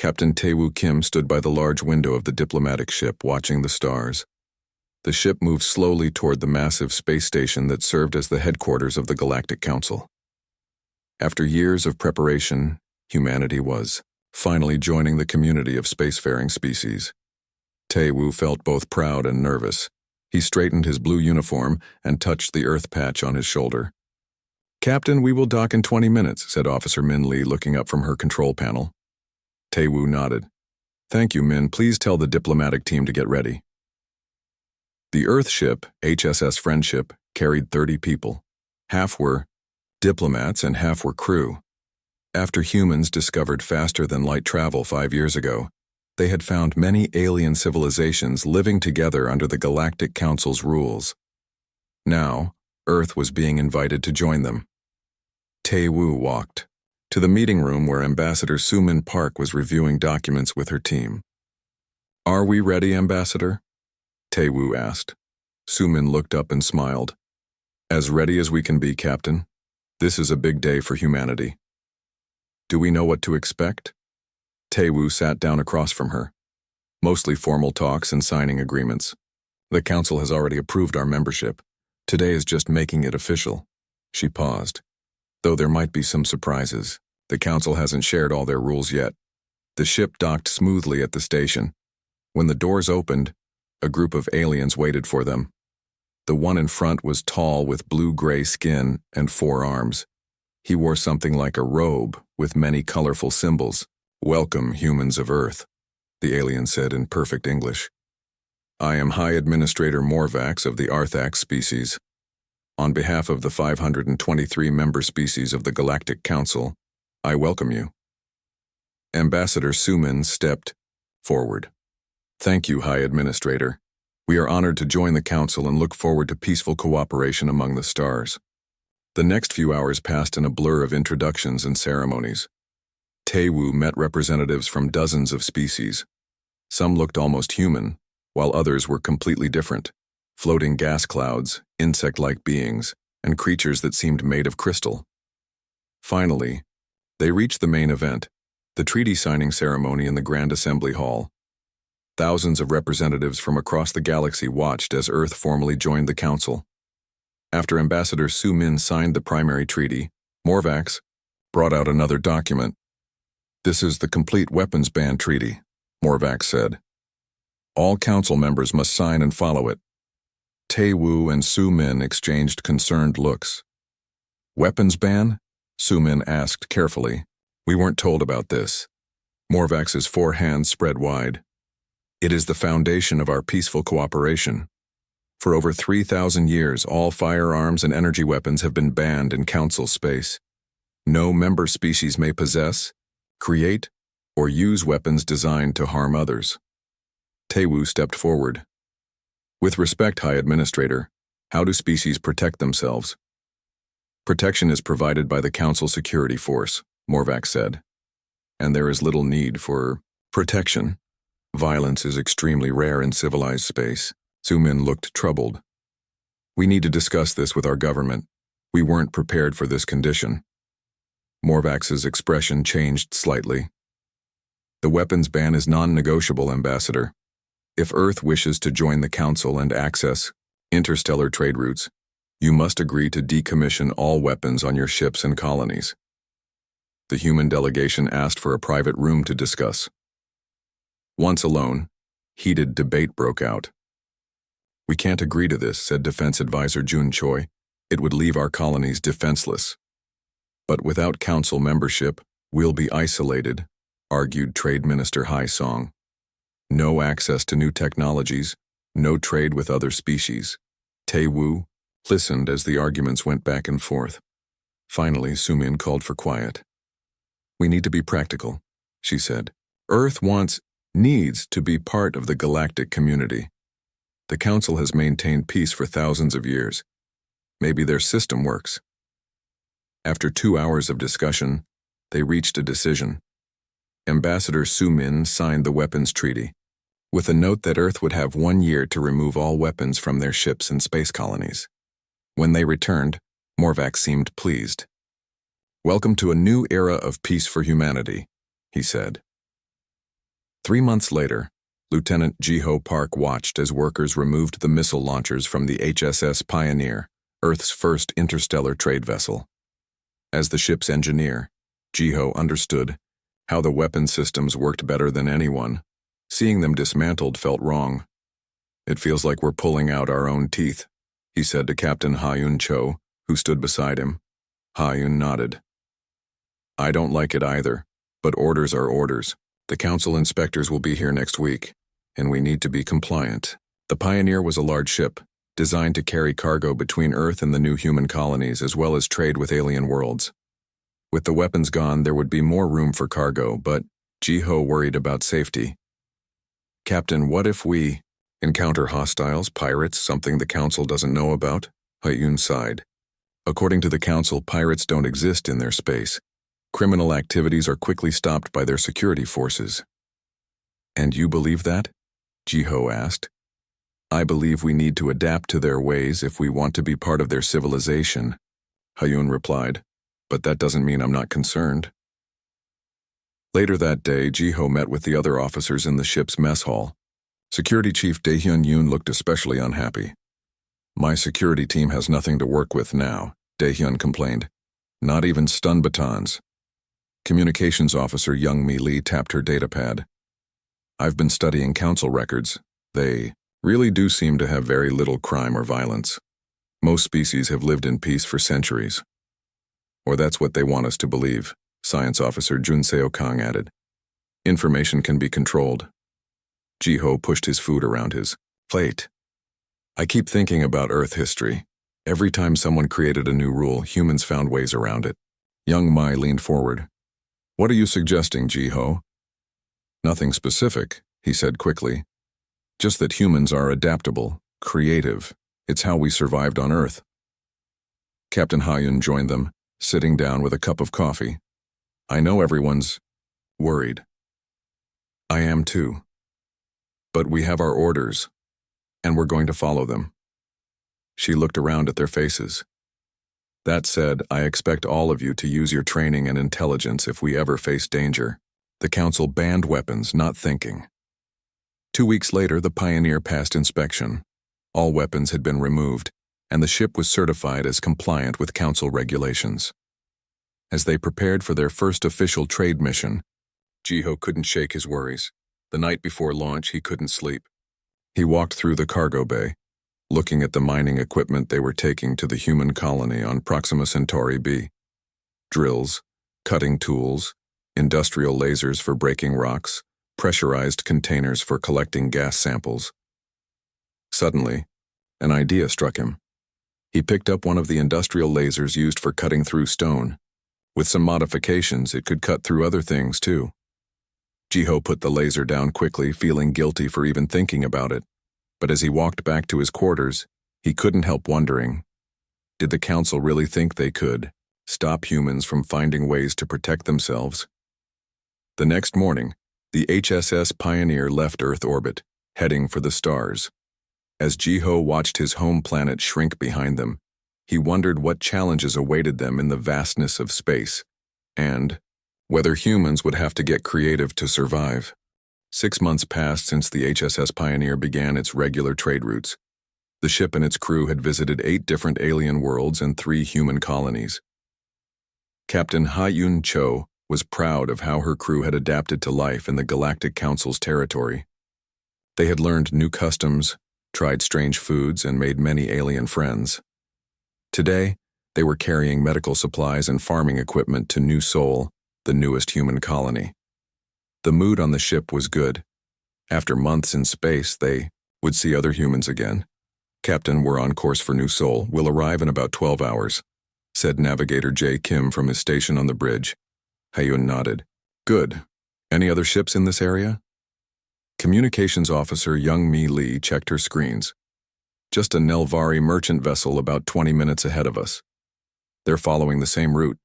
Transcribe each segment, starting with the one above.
Captain Tae-woo Kim stood by the large window of the diplomatic ship, watching the stars. The ship moved slowly toward the massive space station that served as the headquarters of the Galactic Council. After years of preparation, humanity was finally joining the community of spacefaring species. Tae-woo felt both proud and nervous. He straightened his blue uniform and touched the Earth patch on his shoulder. "Captain, we will dock in 20 minutes, said Officer Min Lee, looking up from her control panel. Tae-woo nodded. "Thank you, Min. Please tell the diplomatic team to get ready." The Earth ship, HSS Friendship, carried 30 people. Half were diplomats and half were crew. After humans discovered faster-than-light travel 5 years ago, they had found many alien civilizations living together under the Galactic Council's rules. Now, Earth was being invited to join them. Tae-woo walked to the meeting room where Ambassador Soo-min Park was reviewing documents with her team. "Are we ready, Ambassador?" Tae-woo asked. Soo-min looked up and smiled. "As ready as we can be, Captain. This is a big day for humanity." "Do we know what to expect?" Tae-woo sat down across from her. "Mostly formal talks and signing agreements. The Council has already approved our membership. Today is just making it official." She paused. "Though there might be some surprises, the Council hasn't shared all their rules yet." The ship docked smoothly at the station. When the doors opened, a group of aliens waited for them. The one in front was tall with blue-gray skin and 4 arms. He wore something like a robe with many colorful symbols. "Welcome, humans of Earth," the alien said in perfect English. "I am High Administrator Morvax of the Arthax species. On behalf of the 523 member species of the Galactic Council, I welcome you." Ambassador Soo-min stepped forward. "Thank you, High Administrator. We are honored to join the Council and look forward to peaceful cooperation among the stars." The next few hours passed in a blur of introductions and ceremonies. Tae-woo met representatives from dozens of species. Some looked almost human, while others were completely different. Floating gas clouds, insect-like beings, and creatures that seemed made of crystal. Finally, they reached the main event, the treaty signing ceremony in the Grand Assembly Hall. Thousands of representatives from across the galaxy watched as Earth formally joined the Council. After Ambassador Soo-min signed the primary treaty, Morvax brought out another document. "This is the Complete Weapons Ban Treaty," Morvax said. "All Council members must sign and follow it." Tae-woo and Soo-min exchanged concerned looks. "Weapons ban?" Soo-min asked carefully. "We weren't told about this." Morvax's 4 hands spread wide. "It is the foundation of our peaceful cooperation. For over 3,000 years, all firearms and energy weapons have been banned in Council space. No member species may possess, create, or use weapons designed to harm others." Tae-woo stepped forward. "With respect, High Administrator, how do species protect themselves?" "Protection is provided by the Council Security Force," Morvax said. "And there is little need for protection. Violence is extremely rare in civilized space." Soo-min looked troubled. "We need to discuss this with our government. We weren't prepared for this condition." Morvax's expression changed slightly. "The weapons ban is non-negotiable, Ambassador. If Earth wishes to join the Council and access interstellar trade routes, you must agree to decommission all weapons on your ships and colonies." The human delegation asked for a private room to discuss. Once alone, heated debate broke out. "We can't agree to this," said Defense Advisor Jun Choi. "It would leave our colonies defenseless." "But without Council membership, we'll be isolated," argued Trade Minister Hai Song. "No access to new technologies, no trade with other species." Tae-woo listened as the arguments went back and forth. Finally, Soo-min called for quiet. "We need to be practical," she said. "Earth needs to be part of the galactic community. The Council has maintained peace for thousands of years. Maybe their system works." After 2 hours of discussion, they reached a decision. Ambassador Soo-min signed the weapons treaty, with a note that Earth would have 1 year to remove all weapons from their ships and space colonies. When they returned, Morvax seemed pleased. "Welcome to a new era of peace for humanity," he said. 3 months later, Lieutenant Jiho Park watched as workers removed the missile launchers from the HSS Pioneer, Earth's first interstellar trade vessel. As the ship's engineer, Jiho understood how the weapon systems worked better than anyone. Seeing them dismantled felt wrong. "It feels like we're pulling out our own teeth," he said to Captain Ha-Yun Cho, who stood beside him. Ha-Yun nodded. "I don't like it either, but orders are orders. The council inspectors will be here next week, and we need to be compliant." The Pioneer was a large ship, designed to carry cargo between Earth and the new human colonies as well as trade with alien worlds. With the weapons gone, there would be more room for cargo, but Jiho worried about safety. "Captain, what if we encounter hostiles, pirates, something the council doesn't know about?" Ha-Yun sighed. "According to the council, pirates don't exist in their space. Criminal activities are quickly stopped by their security forces." "And you believe that?" Jiho asked. "I believe we need to adapt to their ways if we want to be part of their civilization," Ha-Yun replied. "But that doesn't mean I'm not concerned." Later that day, Jiho met with the other officers in the ship's mess hall. Security Chief Dae-Hyun looked especially unhappy. "My security team has nothing to work with now," Dae-Hyun complained. "Not even stun batons." Communications Officer Young Mi Lee tapped her datapad. "I've been studying council records. They really do seem to have very little crime or violence. Most species have lived in peace for centuries." "Or that's what they want us to believe," Science Officer Jun Seo-kang added. "Information can be controlled." Jiho pushed his food around his plate. "I keep thinking about Earth history. Every time someone created a new rule, humans found ways around it." Young Mai leaned forward. "What are you suggesting, Jiho?" "Nothing specific," he said quickly. "Just that humans are adaptable, creative. It's how we survived on Earth." Captain Ha-Yun joined them, sitting down with a cup of coffee. "I know everyone's worried. I am too. But we have our orders, and we're going to follow them." She looked around at their faces. "That said, I expect all of you to use your training and intelligence if we ever face danger. The council banned weapons, not thinking." 2 weeks later, the Pioneer passed inspection. All weapons had been removed, and the ship was certified as compliant with council regulations. As they prepared for their first official trade mission, Jiho couldn't shake his worries. The night before launch, he couldn't sleep. He walked through the cargo bay, looking at the mining equipment they were taking to the human colony on Proxima Centauri b. Drills, cutting tools, industrial lasers for breaking rocks, pressurized containers for collecting gas samples. Suddenly, an idea struck him. He picked up one of the industrial lasers used for cutting through stone. With some modifications, it could cut through other things too. Jiho put the laser down quickly, feeling guilty for even thinking about it. But as he walked back to his quarters, he couldn't help wondering, did the council really think they could stop humans from finding ways to protect themselves? The next morning, the HSS Pioneer left Earth orbit, heading for the stars. As Jiho watched his home planet shrink behind them, he wondered what challenges awaited them in the vastness of space, and whether humans would have to get creative to survive. 6 months passed since the HSS Pioneer began its regular trade routes. The ship and its crew had visited 8 different alien worlds and 3 human colonies. Captain Ha-Yun Cho was proud of how her crew had adapted to life in the Galactic Council's territory. They had learned new customs, tried strange foods, and made many alien friends. Today, they were carrying medical supplies and farming equipment to New Sol, the newest human colony. The mood on the ship was good. After months in space, they would see other humans again. "Captain, we're on course for New Sol. We'll arrive in about 12 hours, said Navigator J. Kim from his station on the bridge. Ha-Yun nodded. "Good. Any other ships in this area?" Communications Officer Young Mi Lee checked her screens. "Just a Nelvari merchant vessel about 20 minutes ahead of us. They're following the same route."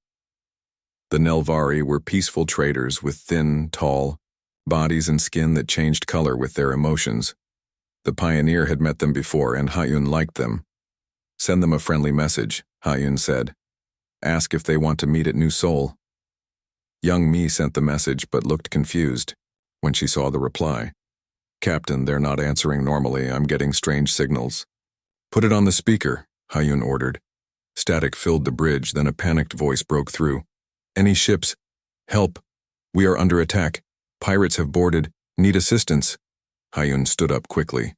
The Nelvari were peaceful traders with thin, tall bodies and skin that changed color with their emotions. The Pioneer had met them before, and Ha-Yun liked them. "Send them a friendly message," Ha-Yun said. "Ask if they want to meet at New Sol." Young Mi sent the message but looked confused. when she saw the reply. "Captain, they're not answering normally. I'm getting strange signals." "Put it on the speaker," Hyun ordered. Static filled the bridge, then a panicked voice broke through. "Any ships? Help! We are under attack. Pirates have boarded. Need assistance." Hyun stood up quickly.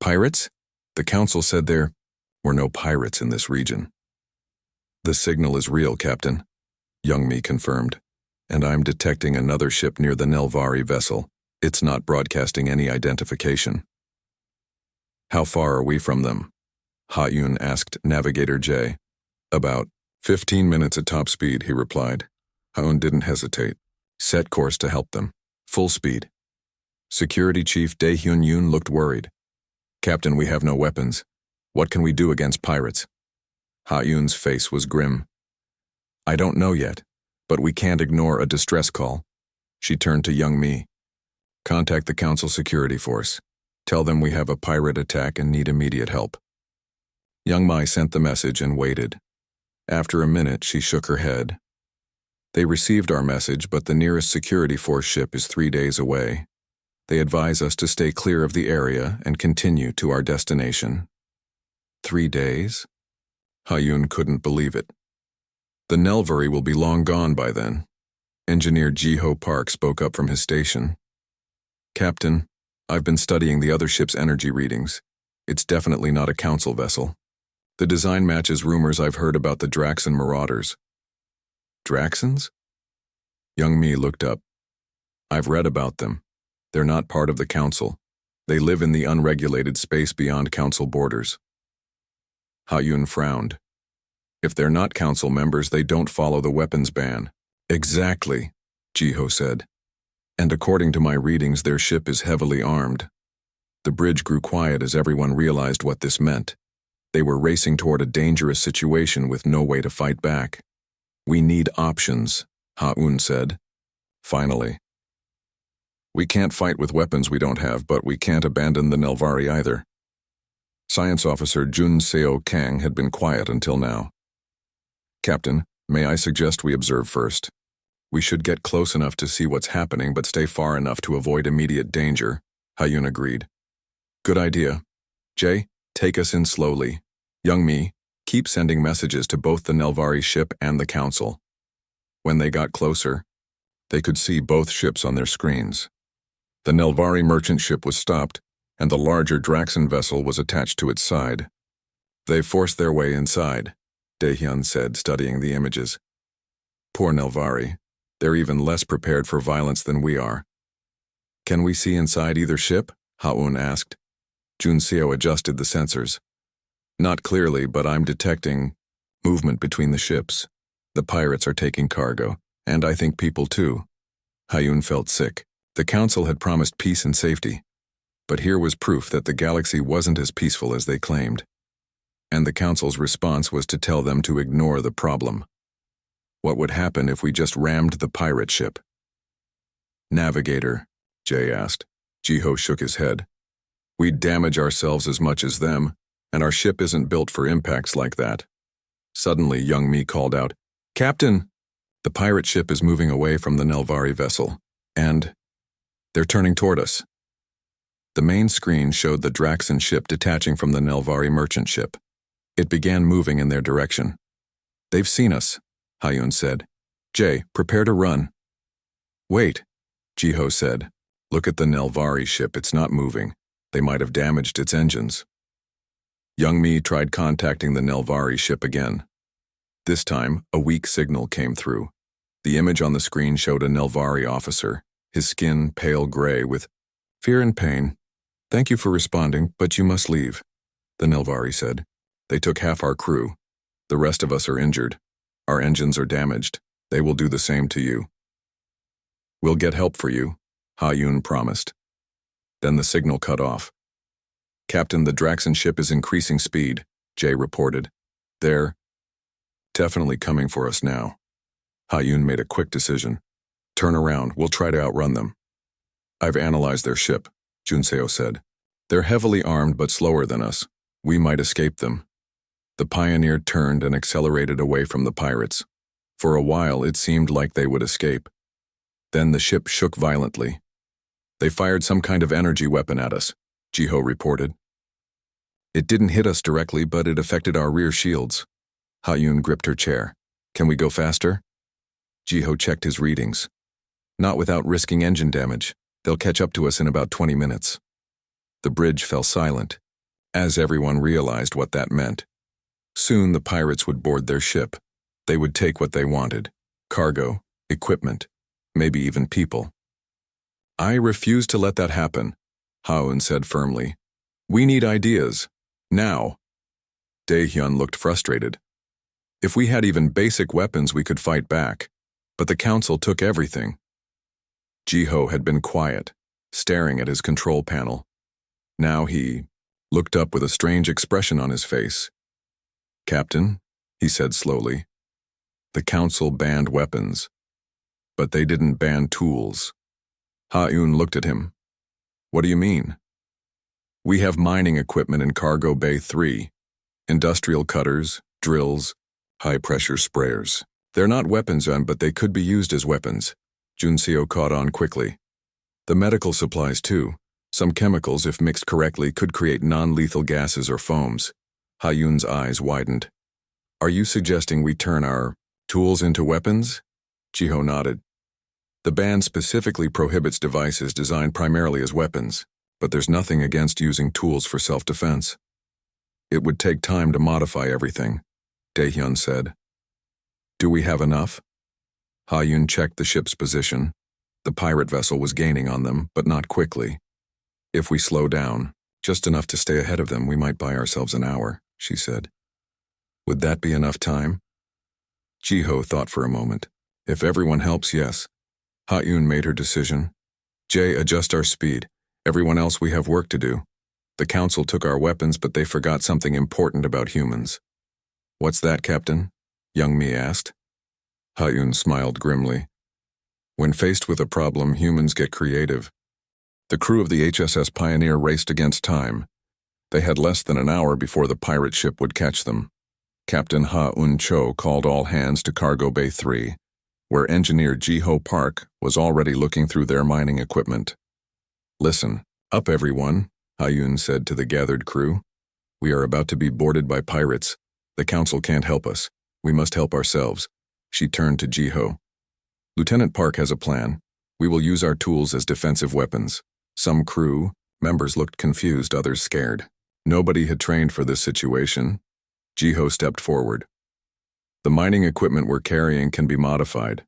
"Pirates?" The council said there were no pirates in this region. "The signal is real, Captain," Youngmi confirmed. "And I'm detecting another ship near the Nelvari vessel. It's not broadcasting any identification." "How far are we from them?" Hyun asked Navigator Jay. "About 15 minutes at top speed," he replied. Hyun didn't hesitate. "Set course to help them. Full speed." Security Chief Dae Hyun Yoon looked worried. "Captain, we have no weapons. What can we do against pirates?" Hyun's face was grim. "I don't know yet, but we can't ignore a distress call." She turned to Young Mi. "Contact the Council Security Force. Tell them we have a pirate attack and need immediate help." Young Mi sent the message and waited. After a minute, she shook her head. "They received our message, but the nearest security force ship is 3 days away. They advise us to stay clear of the area and continue to our destination." 3 days? Hyun couldn't believe it. "The Nelvari will be long gone by then." Engineer Ji-ho Park spoke up from his station. "Captain, I've been studying the other ship's energy readings. It's definitely not a council vessel. The design matches rumors I've heard about the Draxan Marauders." "Draxans?" Young Mi looked up. "I've read about them. They're not part of the council. They live in the unregulated space beyond council borders." Hyun frowned. "If they're not council members, they don't follow the weapons ban." "Exactly," Ji-ho said. "And according to my readings, their ship is heavily armed." The bridge grew quiet as everyone realized what this meant. They were racing toward a dangerous situation with no way to fight back. "We need options," Ha-un said. Finally. "We can't fight with weapons we don't have, but we can't abandon the Nelvari either." Science Officer Jun Seo Kang had been quiet until now. "Captain, may I suggest we observe first? We should get close enough to see what's happening but stay far enough to avoid immediate danger," Hyun agreed. "Good idea. Jay, take us in slowly. Young Mi, keep sending messages to both the Nelvari ship and the council." When they got closer, they could see both ships on their screens. The Nelvari merchant ship was stopped, and the larger Draxan vessel was attached to its side. "They forced their way inside," Daehyun said, studying the images. "Poor Nelvari. They're even less prepared for violence than we are." "Can we see inside either ship?" Ha-un asked. Junseo adjusted the sensors. "Not clearly, but I'm detecting movement between the ships. The pirates are taking cargo, and I think people too." Hyun felt sick. The council had promised peace and safety, but here was proof that the galaxy wasn't as peaceful as they claimed. And the council's response was to tell them to ignore the problem. What would happen if we just rammed the pirate ship? "Navigator," Jay asked. Ji-ho shook his head. "We'd damage ourselves as much as them, and our ship isn't built for impacts like that." Suddenly, Young Mi called out, "Captain! The pirate ship is moving away from the Nelvari vessel, and they're turning toward us." The main screen showed the Draxan ship detaching from the Nelvari merchant ship. It began moving in their direction. "They've seen us," Hyun said. "Jay, prepare to run." "Wait," Ji-ho said. "Look at the Nelvari ship. It's not moving. They might have damaged its engines." Young Mi tried contacting the Nelvari ship again. This time, a weak signal came through. The image on the screen showed a Nelvari officer, his skin pale gray with fear and pain. "Thank you for responding, but you must leave," the Nelvari said. "They took half our crew. The rest of us are injured. Our engines are damaged. They will do the same to you." "We'll get help for you," Ha-Yun promised. Then the signal cut off. "Captain, the Draxan ship is increasing speed," Jay reported. "They're definitely coming for us now." Ha-Yun made a quick decision. "Turn around, we'll try to outrun them." "I've analyzed their ship," Junseo said. "They're heavily armed but slower than us. We might escape them." The Pioneer turned and accelerated away from the pirates. For a while, it seemed like they would escape. Then the ship shook violently, They fired some kind of energy weapon at us, Jiho reported. It didn't hit us directly, but it affected our rear shields. Ha-Yun gripped her chair. Can we go faster? Jiho checked his readings. Not without risking engine damage. They'll catch up to us in about 20 minutes. The bridge fell silent, as everyone realized what that meant. Soon the pirates would board their ship. They would take what they wanted: cargo, equipment, maybe even people. I refuse to let that happen, Ha-Yun said firmly. We need ideas. Now. Dae-hyun looked frustrated. If we had even basic weapons, we could fight back. But the council took everything. Jiho had been quiet, staring at his control panel. Now he looked up with a strange expression on his face. Captain, he said slowly, the council banned weapons, but they didn't ban tools. Ha-Yun looked at him. What do you mean? We have mining equipment in Cargo Bay 3, industrial cutters, drills, high-pressure sprayers. They're not weapons, but they could be used as weapons. Junseo caught on quickly. The medical supplies too. Some chemicals, if mixed correctly, could create non-lethal gases or foams. Ha-Yun's eyes widened. Are you suggesting we turn our tools into weapons? Jiho nodded. The ban specifically prohibits devices designed primarily as weapons, but there's nothing against using tools for self-defense. It would take time to modify everything, Dae-hyun said. Do we have enough? Ha-Yun checked the ship's position. The pirate vessel was gaining on them, but not quickly. If we slow down, just enough to stay ahead of them, we might buy ourselves an hour, she said. Would that be enough time? Jiho thought for a moment. If everyone helps, yes. Ha-Yun made her decision. Jay, adjust our speed. Everyone else, we have work to do. The council took our weapons, but they forgot something important about humans. What's that, Captain? Young-mi asked. Ha-Yun smiled grimly. When faced with a problem, humans get creative. The crew of the HSS Pioneer raced against time. They had less than an hour before the pirate ship would catch them. Captain Ha-Un Cho called all hands to Cargo Bay 3, where engineer Jiho Park was already looking through their mining equipment. Listen, up everyone, Ha-Yun said to the gathered crew. We are about to be boarded by pirates. The council can't help us. We must help ourselves. She turned to Jiho. Lieutenant Park has a plan. We will use our tools as defensive weapons. Some crew members looked confused, others scared. Nobody had trained for this situation. Jiho stepped forward. The mining equipment we're carrying can be modified.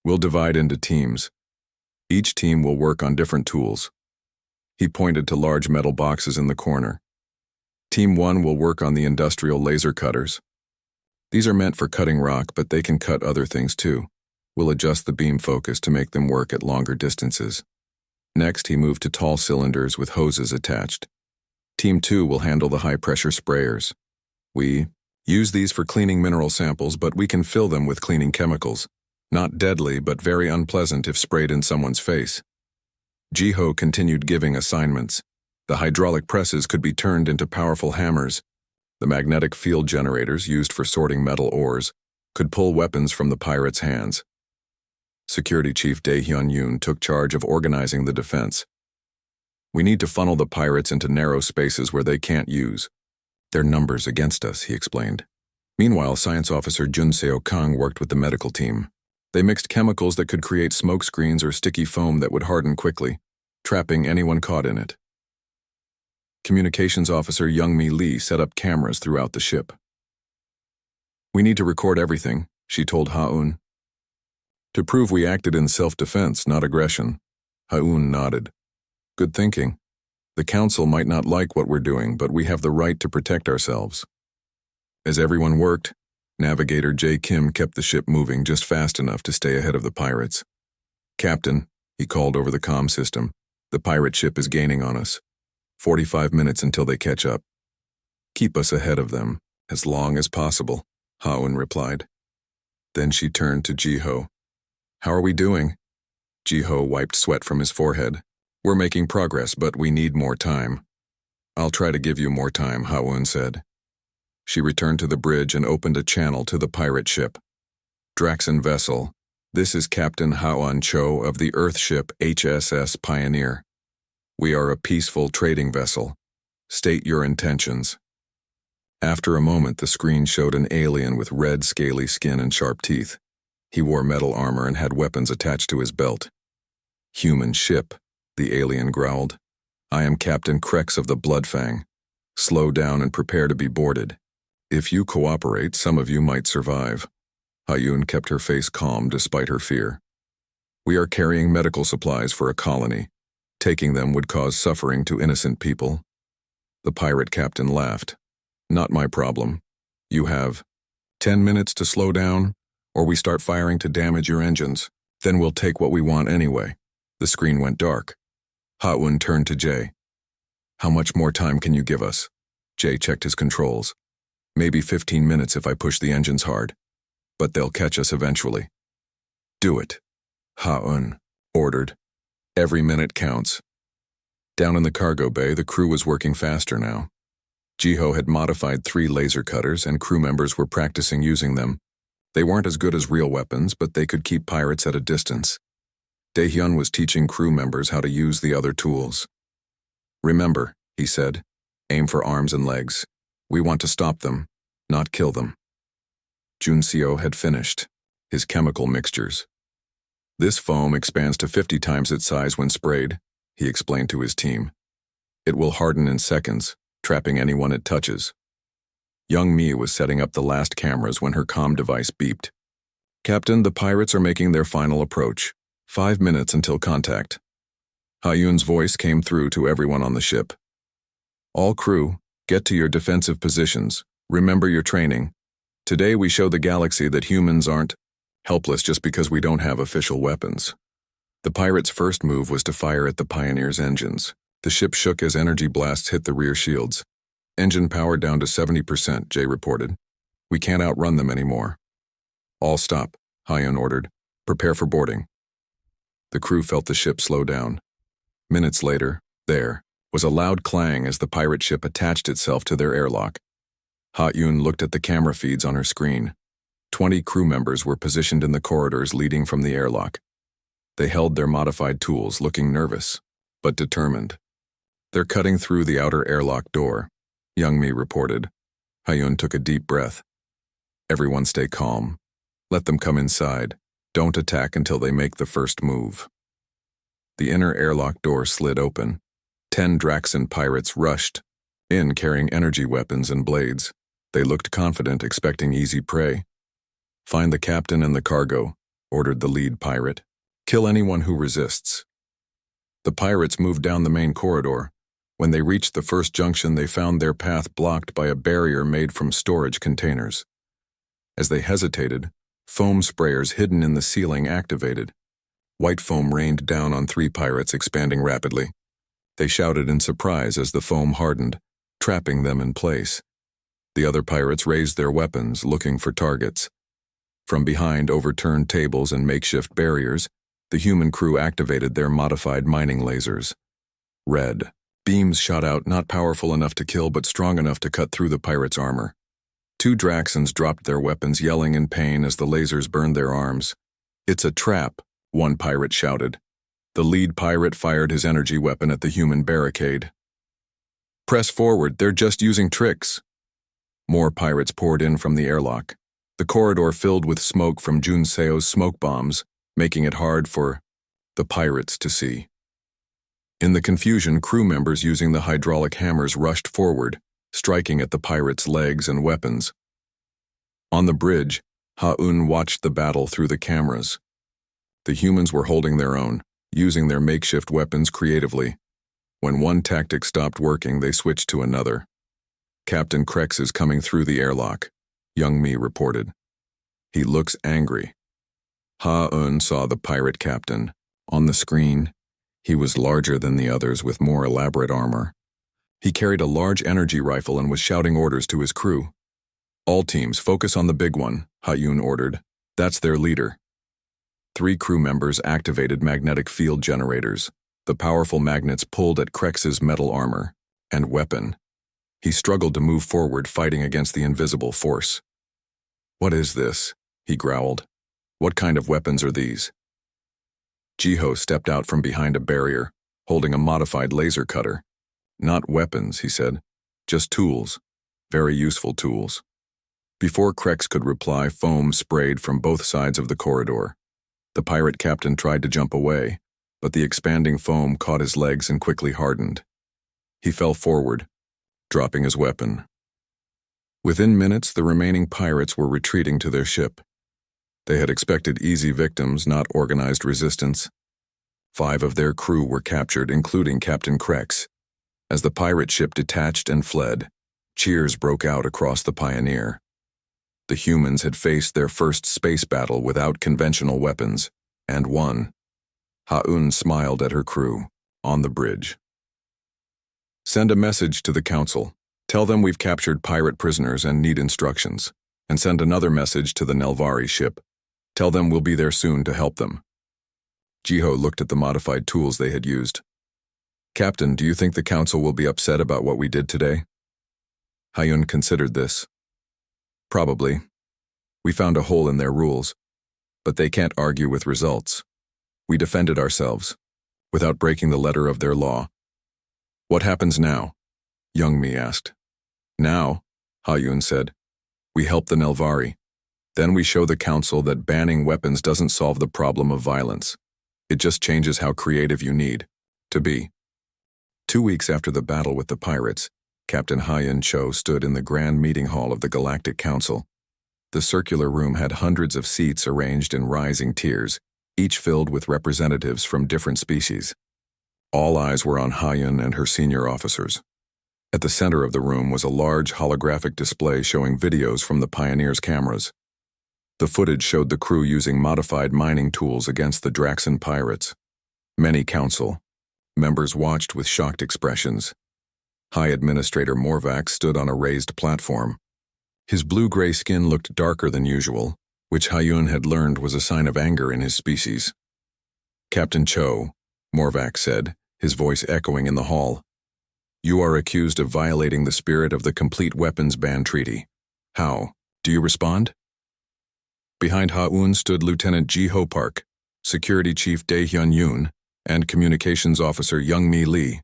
We'll divide into teams. Each team will work on different tools. He pointed to large metal boxes in the corner. Team 1 will work on the industrial laser cutters. These are meant for cutting rock, but they can cut other things too. We'll adjust the beam focus to make them work at longer distances. Next, he moved to tall cylinders with hoses attached. Team 2 will handle the high-pressure sprayers. We use these for cleaning mineral samples, but we can fill them with cleaning chemicals. Not deadly, but very unpleasant if sprayed in someone's face. Jiho continued giving assignments. The hydraulic presses could be turned into powerful hammers. The magnetic field generators used for sorting metal ores could pull weapons from the pirates' hands. Security Chief Dae-hyun took charge of organizing the defense. We need to funnel the pirates into narrow spaces where they can't use. Their numbers against us, he explained. Meanwhile, Science Officer Junseo Kang worked with the medical team. They mixed chemicals that could create smoke screens or sticky foam that would harden quickly, trapping anyone caught in it. Communications Officer Young-mi Lee set up cameras throughout the ship. We need to record everything, she told Ha-Un. To prove we acted in self-defense, not aggression. Ha-Un nodded. Good thinking. The council might not like what we're doing, but we have the right to protect ourselves. As everyone worked, Navigator J. Kim kept the ship moving just fast enough to stay ahead of the pirates. Captain, he called over the comm system, the pirate ship is gaining on us. 45 minutes until they catch up. Keep us ahead of them, as long as possible, Ha-Un replied. Then she turned to Jiho. How are we doing? Jiho wiped sweat from his forehead. We're making progress, but we need more time. I'll try to give you more time, Ha-Un said. She returned to the bridge and opened a channel to the pirate ship. Draxon vessel, this is Captain Ha-Un Cho of the Earth ship HSS Pioneer. We are a peaceful trading vessel. State your intentions. After a moment, the screen showed an alien with red, scaly skin and sharp teeth. He wore metal armor and had weapons attached to his belt. Human ship, the alien growled. I am Captain Krex of the Bloodfang. Slow down and prepare to be boarded. If you cooperate, some of you might survive. Hayun kept her face calm despite her fear. We are carrying medical supplies for a colony. Taking them would cause suffering to innocent people. The pirate captain laughed. Not my problem. You have 10 minutes to slow down, or we start firing to damage your engines. Then we'll take what we want anyway. The screen went dark. Hayun turned to Jay. How much more time can you give us? Jay checked his controls. Maybe 15 minutes if I push the engines hard. But they'll catch us eventually. Do it, Hayun ordered. Every minute counts. Down in the cargo bay, the crew was working faster now. Jiho had modified 3 laser cutters, and crew members were practicing using them. They weren't as good as real weapons, but they could keep pirates at a distance. Daehyun was teaching crew members how to use the other tools. Remember, he said, aim for arms and legs. We want to stop them, not kill them. Junseo had finished his chemical mixtures. This foam expands to 50 times its size when sprayed, he explained to his team. It will harden in seconds, trapping anyone it touches. Young Mi was setting up the last cameras when her comm device beeped. Captain, the pirates are making their final approach. 5 minutes until contact. Hayun's voice came through to everyone on the ship. All crew, get to your defensive positions. Remember your training. Today we show the galaxy that humans aren't helpless just because we don't have official weapons. The pirates' first move was to fire at the Pioneer's engines. The ship shook as energy blasts hit the rear shields. Engine power down to 70%, Jay reported. We can't outrun them anymore. All stop, Hayun ordered. Prepare for boarding. The crew felt the ship slow down. Minutes later, there was a loud clang as the pirate ship attached itself to their airlock. Hayun looked at the camera feeds on her screen. 20 crew members were positioned in the corridors leading from the airlock. They held their modified tools, looking nervous, but determined. They're cutting through the outer airlock door, Young Mi reported. Hayun took a deep breath. Everyone stay calm. Let them come inside. Don't attack until they make the first move. The inner airlock door slid open. 10 Draxan pirates rushed in carrying energy weapons and blades. They looked confident, expecting easy prey. Find the captain and the cargo, ordered the lead pirate. Kill anyone who resists. The pirates moved down the main corridor. When they reached the first junction, they found their path blocked by a barrier made from storage containers. As they hesitated, foam sprayers hidden in the ceiling activated. White foam rained down on 3 pirates, expanding rapidly. They shouted in surprise as the foam hardened, trapping them in place. The other pirates raised their weapons, looking for targets. From behind overturned tables and makeshift barriers, the human crew activated their modified mining lasers. Red beams shot out, not powerful enough to kill but strong enough to cut through the pirates' armor. 2 Draxans dropped their weapons, yelling in pain as the lasers burned their arms. It's a trap, one pirate shouted. The lead pirate fired his energy weapon at the human barricade. Press forward, they're just using tricks. More pirates poured in from the airlock. The corridor filled with smoke from Junseo's smoke bombs, making it hard for the pirates to see. In the confusion, crew members using the hydraulic hammers rushed forward, striking at the pirates' legs and weapons. On the bridge, Hayun watched the battle through the cameras. The humans were holding their own, using their makeshift weapons creatively. When one tactic stopped working, they switched to another. Captain Krex is coming through the airlock, Young Mi reported. He looks angry. Hayun saw the pirate captain. On the screen, he was larger than the others with more elaborate armor. He carried a large energy rifle and was shouting orders to his crew. All teams, focus on the big one, Hayun ordered. That's their leader. 3 crew members activated magnetic field generators. The powerful magnets pulled at Krex's metal armor and weapon. He struggled to move forward, fighting against the invisible force. What is this? He growled. What kind of weapons are these? Jiho stepped out from behind a barrier, holding a modified laser cutter. "Not weapons," he said. "Just tools. Very useful tools." Before Krex could reply, foam sprayed from both sides of the corridor. The pirate captain tried to jump away, but the expanding foam caught his legs and quickly hardened. He fell forward, dropping his weapon. Within minutes, the remaining pirates were retreating to their ship. They had expected easy victims, not organized resistance. 5 of their crew were captured, including Captain Krex. As the pirate ship detached and fled, cheers broke out across the Pioneer. The humans had faced their first space battle without conventional weapons, and won. Ha-Un smiled at her crew, on the bridge. "Send a message to the council. Tell them we've captured pirate prisoners and need instructions. And send another message to the Nelvari ship. Tell them we'll be there soon to help them." Jiho looked at the modified tools they had used. "Captain, do you think the council will be upset about what we did today?" Ha-Un considered this. "Probably. We found a hole in their rules, but they can't argue with results. We defended ourselves, without breaking the letter of their law." "What happens now?" Youngmi asked. "Now," Ha-Un said, "we help the Nelvari. Then we show the council that banning weapons doesn't solve the problem of violence. It just changes how creative you need to be." 2 weeks after the battle with the pirates, Captain Ha-Un Cho stood in the grand meeting hall of the Galactic Council. The circular room had hundreds of seats arranged in rising tiers, each filled with representatives from different species. All eyes were on Ha-Un and her senior officers. At the center of the room was a large holographic display showing videos from the Pioneer's cameras. The footage showed the crew using modified mining tools against the Draxan pirates. Many council members watched with shocked expressions. High Administrator Morvac stood on a raised platform. His blue-gray skin looked darker than usual, which Ha-Un had learned was a sign of anger in his species. "Captain Cho," Morvac said, his voice echoing in the hall, "you are accused of violating the spirit of the Complete Weapons Ban Treaty. How? Do you respond?" Behind Ha-Un stood Lieutenant Jiho Park, Security Chief Dae-hyun Yoon, and Communications Officer Youngmi Lee.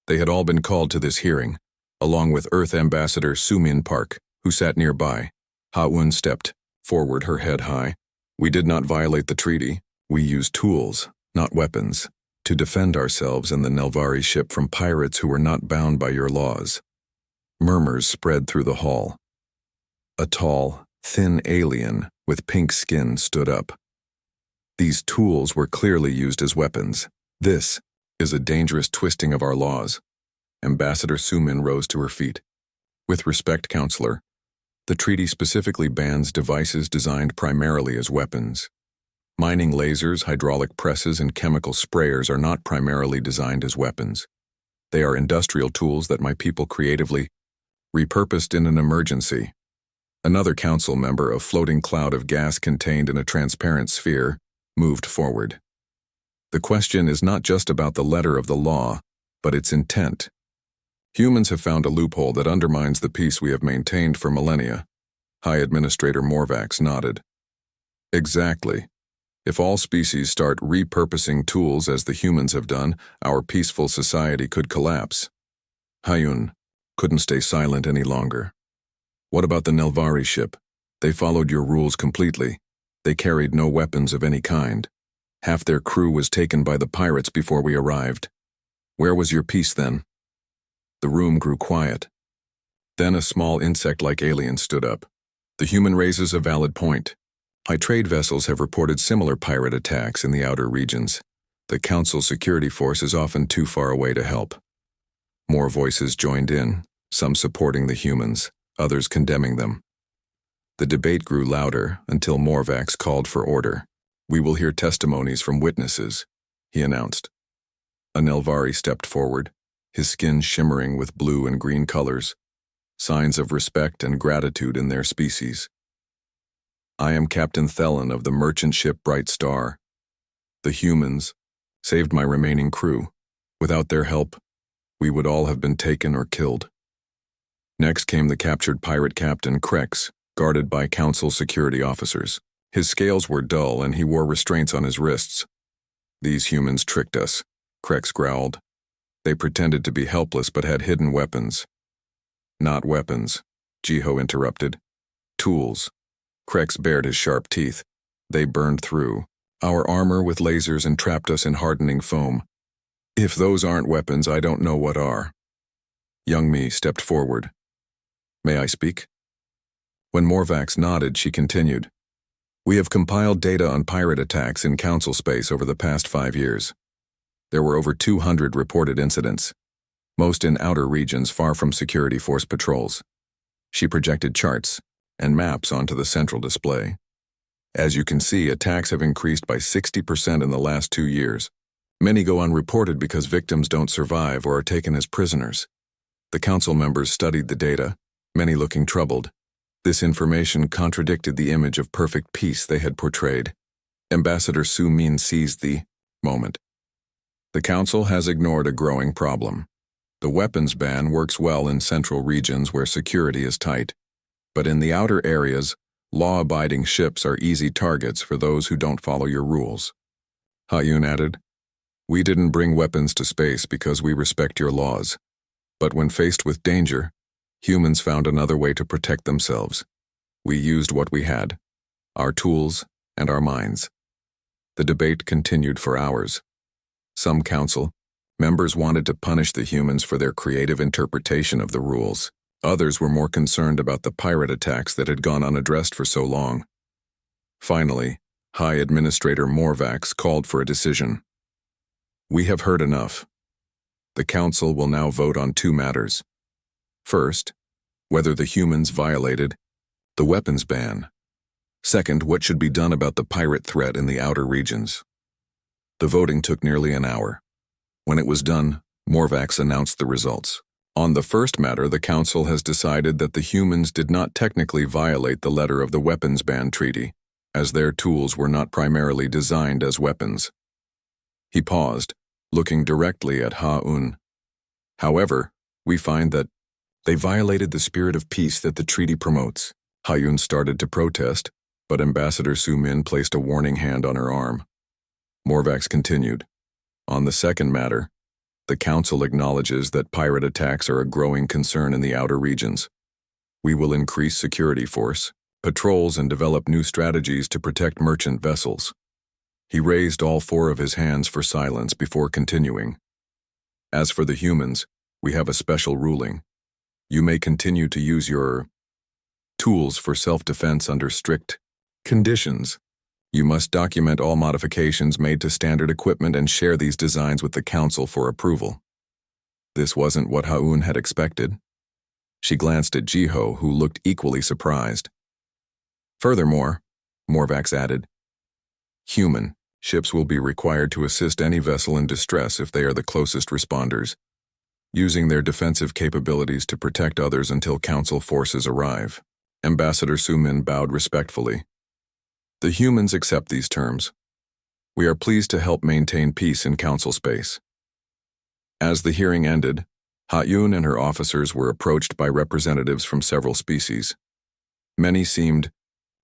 They had all been called to this hearing, along with Earth Ambassador Sumin Park, who sat nearby. Ha-Un stepped forward, her head high. "We did not violate the treaty. We used tools, not weapons, to defend ourselves and the Nelvari ship from pirates who were not bound by your laws." Murmurs spread through the hall. A tall, thin alien with pink skin stood up. "These tools were clearly used as weapons. This is a dangerous twisting of our laws." Ambassador Sumin rose to her feet. "With respect, Counselor, the treaty specifically bans devices designed primarily as weapons. Mining lasers, hydraulic presses, and chemical sprayers are not primarily designed as weapons. They are industrial tools that my people creatively repurposed in an emergency." Another council member, a floating cloud of gas contained in a transparent sphere, moved forward. "The question is not just about the letter of the law, but its intent. Humans have found a loophole that undermines the peace we have maintained for millennia." High Administrator Morvax nodded. "Exactly. If all species start repurposing tools as the humans have done, our peaceful society could collapse." Ha-Un couldn't stay silent any longer. "What about the Nelvari ship? They followed your rules completely. They carried no weapons of any kind. Half their crew was taken by the pirates before we arrived. Where was your peace then?" The room grew quiet. Then a small insect-like alien stood up. "The human raises a valid point. My trade vessels have reported similar pirate attacks in the outer regions. The Council security force is often too far away to help." More voices joined in, some supporting the humans, others condemning them. The debate grew louder until Morvax called for order. "We will hear testimonies from witnesses," he announced. A Nelvari stepped forward, his skin shimmering with blue and green colors, signs of respect and gratitude in their species. "I am Captain Thelen of the merchant ship Bright Star. The humans saved my remaining crew. Without their help, we would all have been taken or killed." Next came the captured pirate Captain Krex, guarded by Council security officers. His scales were dull and he wore restraints on his wrists. "These humans tricked us," Krex growled. They pretended to be helpless but had hidden weapons. Not weapons, Jiho interrupted. Tools. Krex bared his sharp teeth. They burned through our armor with lasers and trapped us in hardening foam. If those aren't weapons, I don't know what are. Young Mi stepped forward. May I speak? When Morvax nodded, she continued. We have compiled data on pirate attacks in Council space over the past 5 years. There were over 200 reported incidents, most in outer regions far from security force patrols. She projected charts and maps onto the central display. As you can see, attacks have increased by 60% in the last 2 years. Many go unreported because victims don't survive or are taken as prisoners. The council members studied the data, many looking troubled. This information contradicted the image of perfect peace they had portrayed. Ambassador Su Min seized the moment. The council has ignored a growing problem. The weapons ban works well in central regions where security is tight, but in the outer areas, law-abiding ships are easy targets for those who don't follow your rules. Ha-Yun added, We didn't bring weapons to space because we respect your laws. But when faced with danger, humans found another way to protect themselves. We used what we had, our tools and our minds. The debate continued for hours. Some council members wanted to punish the humans for their creative interpretation of the rules. Others were more concerned about the pirate attacks that had gone unaddressed for so long. Finally, High Administrator Morvax called for a decision. We have heard enough. The council will now vote on 2 matters. First, whether the humans violated the weapons ban. Second, what should be done about the pirate threat in the outer regions. The voting took nearly an hour. When it was done, Morvax announced the results. On the first matter, the council has decided that the humans did not technically violate the letter of the weapons ban treaty, as their tools were not primarily designed as weapons. He paused, looking directly at Ha-Un. However, we find that they violated the spirit of peace that the treaty promotes. Ha-Yun started to protest, but Ambassador Su Min placed a warning hand on her arm. Morvax continued. On the second matter, the council acknowledges that pirate attacks are a growing concern in the outer regions. We will increase security force, patrols, and develop new strategies to protect merchant vessels. He raised all 4 of his hands for silence before continuing. As for the humans, we have a special ruling. You may continue to use your tools for self-defense under strict conditions. You must document all modifications made to standard equipment and share these designs with the council for approval. This wasn't what Ha-Un had expected. She glanced at Jiho, who looked equally surprised. Furthermore, Morvax added, human ships will be required to assist any vessel in distress if they are the closest responders, using their defensive capabilities to protect others until council forces arrive. Ambassador Su Min bowed respectfully. The humans accept these terms. We are pleased to help maintain peace in council space. As the hearing ended, Ha-Yun and her officers were approached by representatives from several species. Many seemed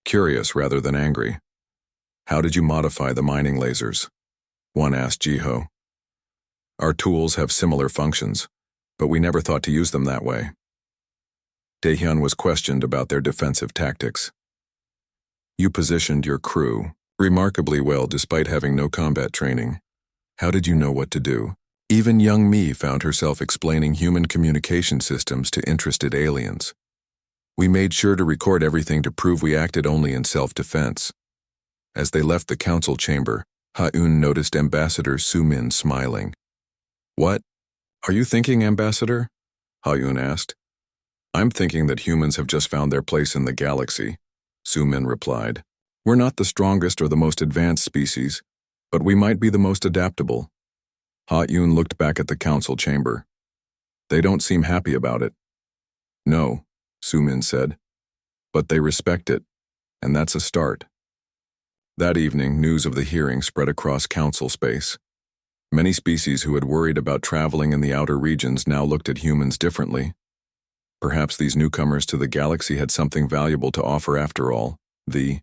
curious rather than angry. How did you modify the mining lasers? One asked Jiho. Our tools have similar functions, but we never thought to use them that way. Daehyun was questioned about their defensive tactics. You positioned your crew remarkably well despite having no combat training. How did you know what to do? Even young Mi found herself explaining human communication systems to interested aliens. We made sure to record everything to prove we acted only in self-defense. As they left the council chamber, Ha-Un noticed Ambassador Su Min smiling. What are you thinking, Ambassador? Ha-Yun asked. I'm thinking that humans have just found their place in the galaxy, Su Min replied. We're not the strongest or the most advanced species, but we might be the most adaptable. Ha-Yun looked back at the council chamber. They don't seem happy about it. No, Su Min said, but they respect it, and that's a start. That evening, news of the hearing spread across council space. Many species who had worried about traveling in the outer regions now looked at humans differently. Perhaps these newcomers to the galaxy had something valuable to offer after all, the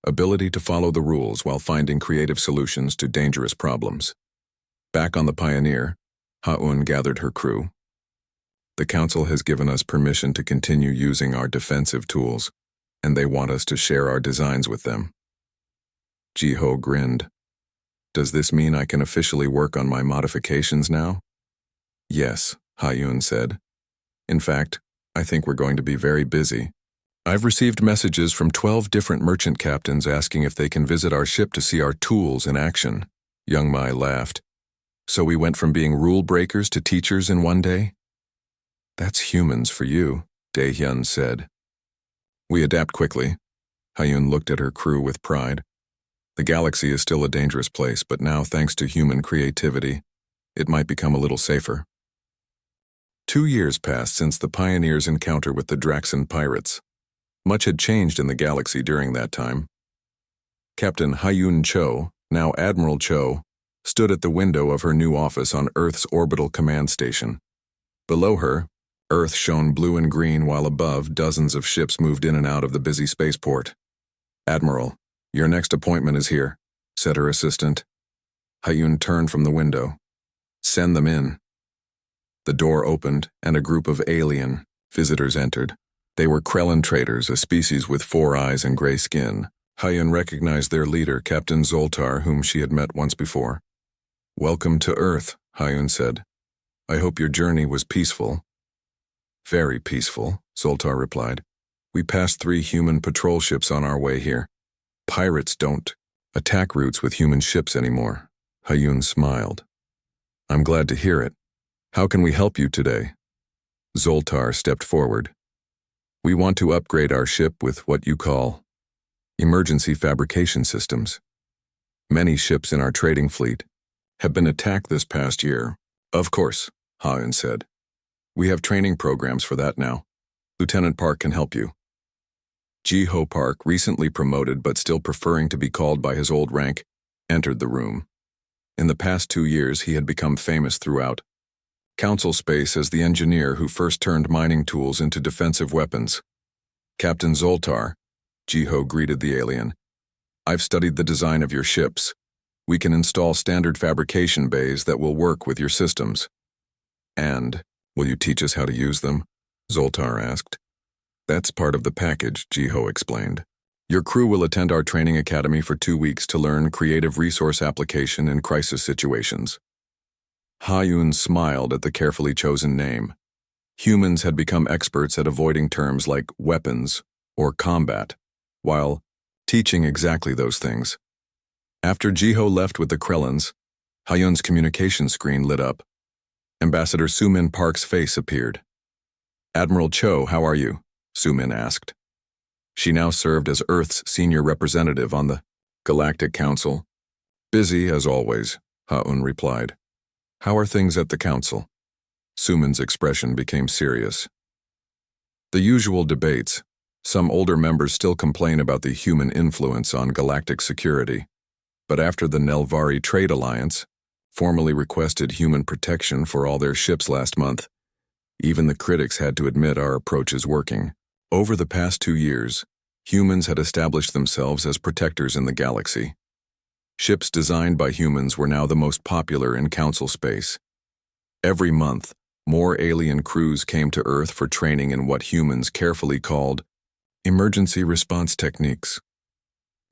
ability to follow the rules while finding creative solutions to dangerous problems. Back on the Pioneer, Ha-Un gathered her crew. The council has given us permission to continue using our defensive tools, and they want us to share our designs with them. Ji-ho grinned. Does this mean I can officially work on my modifications now? Yes, Ha-Un said. In fact, I think we're going to be very busy. I've received messages from 12 different merchant captains asking if they can visit our ship to see our tools in action. Young Mai laughed. So we went from being rule breakers to teachers in one day? That's humans for you, Dae-hyun said. We adapt quickly. Ha-Un looked at her crew with pride. The galaxy is still a dangerous place, but now, thanks to human creativity, it might become a little safer. 2 years passed since the Pioneers' encounter with the Draxan pirates. Much had changed in the galaxy during that time. Captain Ha-Yun Cho, now Admiral Cho, stood at the window of her new office on Earth's orbital command station. Below her, Earth shone blue and green, while above, dozens of ships moved in and out of the busy spaceport. Admiral, your next appointment is here, said her assistant. Ha-Yun turned from the window. Send them in. The door opened, and a group of alien visitors entered. They were Krellin traders, a species with 4 eyes and gray skin. Ha-Yun recognized their leader, Captain Zoltar, whom she had met once before. Welcome to Earth, Ha-Yun said. I hope your journey was peaceful. Very peaceful, Zoltar replied. We passed 3 human patrol ships on our way here. Pirates don't attack routes with human ships anymore. Ha-Yun smiled. I'm glad to hear it. How can we help you today? Zoltar stepped forward. We want to upgrade our ship with what you call emergency fabrication systems. Many ships in our trading fleet have been attacked this past year. Of course, Ha-Yun said. We have training programs for that now. Lieutenant Park can help you. Ji-ho Park, recently promoted but still preferring to be called by his old rank, entered the room. In the past 2 years, he had become famous throughout Council space as the engineer who first turned mining tools into defensive weapons. Captain Zoltar, Ji-ho greeted the alien. I've studied the design of your ships. We can install standard fabrication bays that will work with your systems. And will you teach us how to use them? Zoltar asked. That's part of the package, Ji-ho explained. Your crew will attend our training academy for 2 weeks to learn creative resource application in crisis situations. Ha-Yun smiled at the carefully chosen name. Humans had become experts at avoiding terms like weapons or combat, while teaching exactly those things. After Ji-ho left with the Krellins, Ha-Yun's communication screen lit up. Ambassador Sumin Park's face appeared. Admiral Cho, how are you? Sumin asked. She now served as Earth's senior representative on the Galactic Council. Busy, as always, Ha-Un replied. How are things at the council? Sumin's expression became serious. The usual debates. Some older members still complain about the human influence on galactic security. But after the Nelvari Trade Alliance formally requested human protection for all their ships last month, even the critics had to admit our approach is working. Over the past 2 years, humans had established themselves as protectors in the galaxy. Ships designed by humans were now the most popular in council space. Every month, more alien crews came to Earth for training in what humans carefully called emergency response techniques.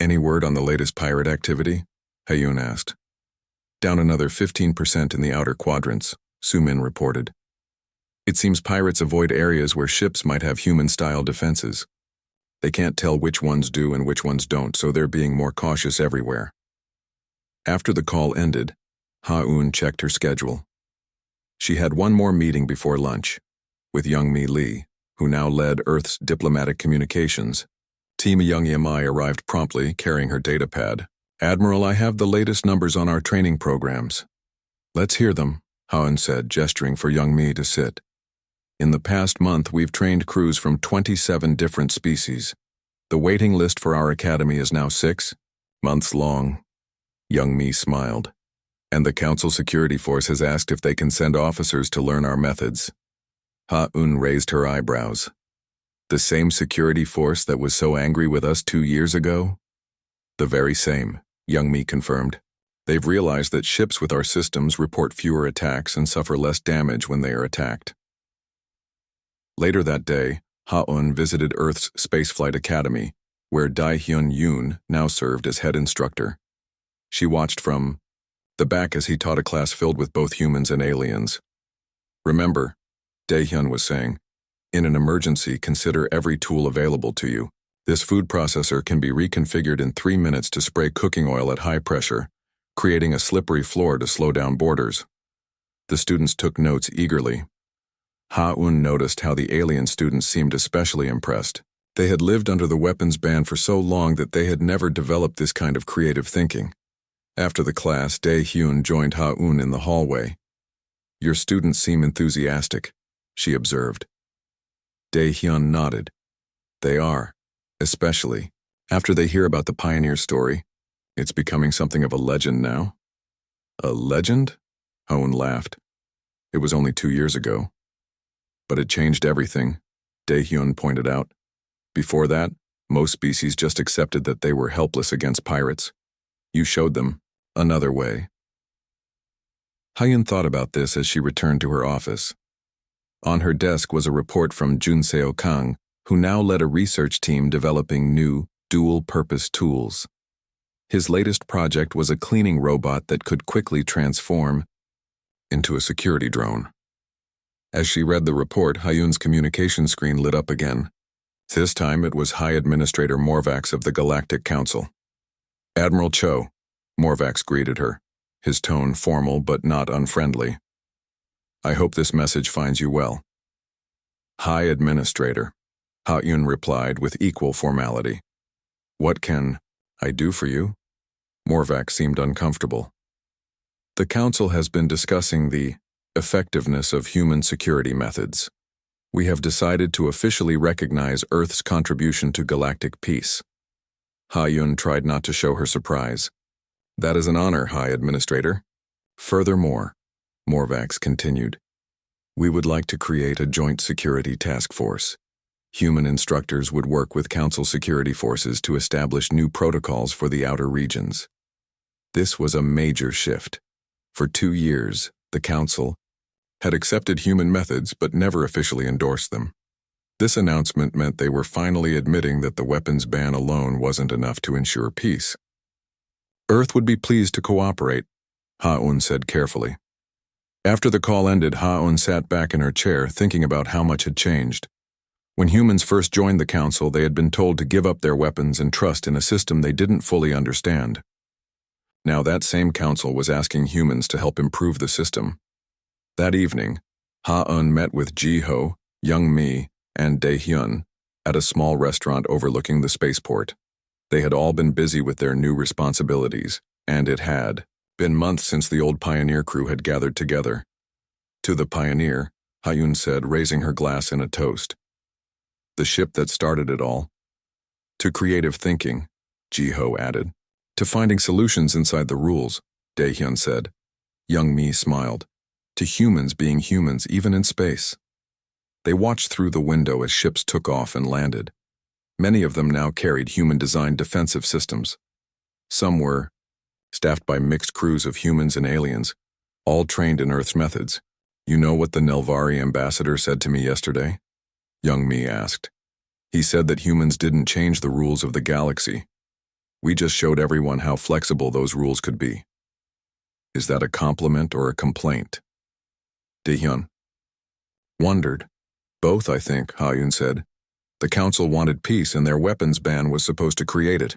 Any word on the latest pirate activity? Ha-Yun asked. Down another 15% in the outer quadrants, Sumin reported. It seems pirates avoid areas where ships might have human-style defenses. They can't tell which ones do and which ones don't, so they're being more cautious everywhere. After the call ended, Ha-Un checked her schedule. She had one more meeting before lunch, with Young-Mi Lee, who now led Earth's diplomatic communications. Team Young-Mi arrived promptly, carrying her datapad. Admiral, I have the latest numbers on our training programs. Let's hear them, Ha-Un said, gesturing for Young-Mi to sit. In the past month, we've trained crews from 27 different species. The waiting list for our academy is now 6 months long. Young-Mi smiled. And the Council Security Force has asked if they can send officers to learn our methods. Ha-Un raised her eyebrows. The same security force that was so angry with us 2 years ago? The very same, Young-Mi confirmed. They've realized that ships with our systems report fewer attacks and suffer less damage when they are attacked. Later that day, Ha-un visited Earth's Spaceflight Academy, where Dae-hyun Yoon now served as head instructor. She watched from the back as he taught a class filled with both humans and aliens. Remember, Dae-hyun was saying, in an emergency, consider every tool available to you. This food processor can be reconfigured in 3 minutes to spray cooking oil at high pressure, creating a slippery floor to slow down boarders. The students took notes eagerly. Ha-un noticed how the alien students seemed especially impressed. They had lived under the weapons ban for so long that they had never developed this kind of creative thinking. After the class, Dae-hyun joined Ha-un in the hallway. Your students seem enthusiastic, she observed. Dae-hyun nodded. They are, especially after they hear about the pioneer story. It's becoming something of a legend now. A legend? Ha-un laughed. It was only 2 years ago. But it changed everything, Dae-hyun pointed out. Before that, most species just accepted that they were helpless against pirates. You showed them another way. Ha-yun thought about this as she returned to her office. On her desk was a report from Jun Seo-kang, who now led a research team developing new, dual-purpose tools. His latest project was a cleaning robot that could quickly transform into a security drone. As she read the report, Ha-yun's communication screen lit up again. This time it was High Administrator Morvax of the Galactic Council. Admiral Cho, Morvax greeted her, his tone formal but not unfriendly. I hope this message finds you well. High Administrator, Ha-yun replied with equal formality. What can I do for you? Morvax seemed uncomfortable. The Council has been discussing the effectiveness of human security methods. We have decided to officially recognize Earth's contribution to galactic peace. Ha-yun tried not to show her surprise. That is an honor, High Administrator. Furthermore, Morvax continued, we would like to create a joint security task force. Human instructors would work with Council security forces to establish new protocols for the outer regions. This was a major shift. For 2 years, the Council had accepted human methods but never officially endorsed them. This announcement meant they were finally admitting that the weapons ban alone wasn't enough to ensure peace. Earth would be pleased to cooperate, Ha-un said carefully. After the call ended, Ha-un sat back in her chair thinking about how much had changed. When humans first joined the Council, they had been told to give up their weapons and trust in a system they didn't fully understand. Now that same Council was asking humans to help improve the system. That evening, Ha-un met with Ji-ho, Young-mi, and Dae-hyun at a small restaurant overlooking the spaceport. They had all been busy with their new responsibilities, and it had been months since the old Pioneer crew had gathered together. To the Pioneer, Ha-yun said, raising her glass in a toast. The ship that started it all. To creative thinking, Ji-ho added. To finding solutions inside the rules, Dae-hyun said. Young-mi smiled. To humans being humans even in space. They watched through the window as ships took off and landed. Many of them now carried human-designed defensive systems. Some were staffed by mixed crews of humans and aliens, all trained in Earth's methods. You know what the Nelvari ambassador said to me yesterday? Young-mi asked. He said that humans didn't change the rules of the galaxy. We just showed everyone how flexible those rules could be. Is that a compliment or a complaint? Dae-hyun wondered. Both, I think, Ha-yun said. The Council wanted peace and their weapons ban was supposed to create it.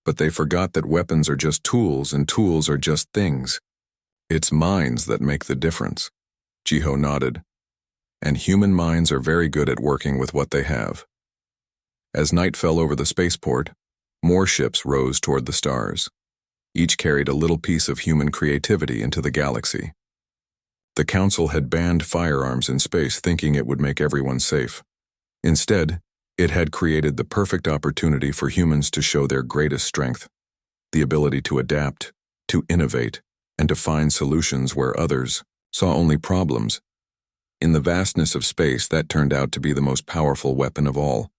But they forgot that weapons are just tools and tools are just things. It's minds that make the difference. Ji-ho nodded. And human minds are very good at working with what they have. As night fell over the spaceport, more ships rose toward the stars. Each carried a little piece of human creativity into the galaxy. The Council had banned firearms in space, thinking it would make everyone safe. Instead, it had created the perfect opportunity for humans to show their greatest strength, the ability to adapt, to innovate, and to find solutions where others saw only problems. In the vastness of space, that turned out to be the most powerful weapon of all.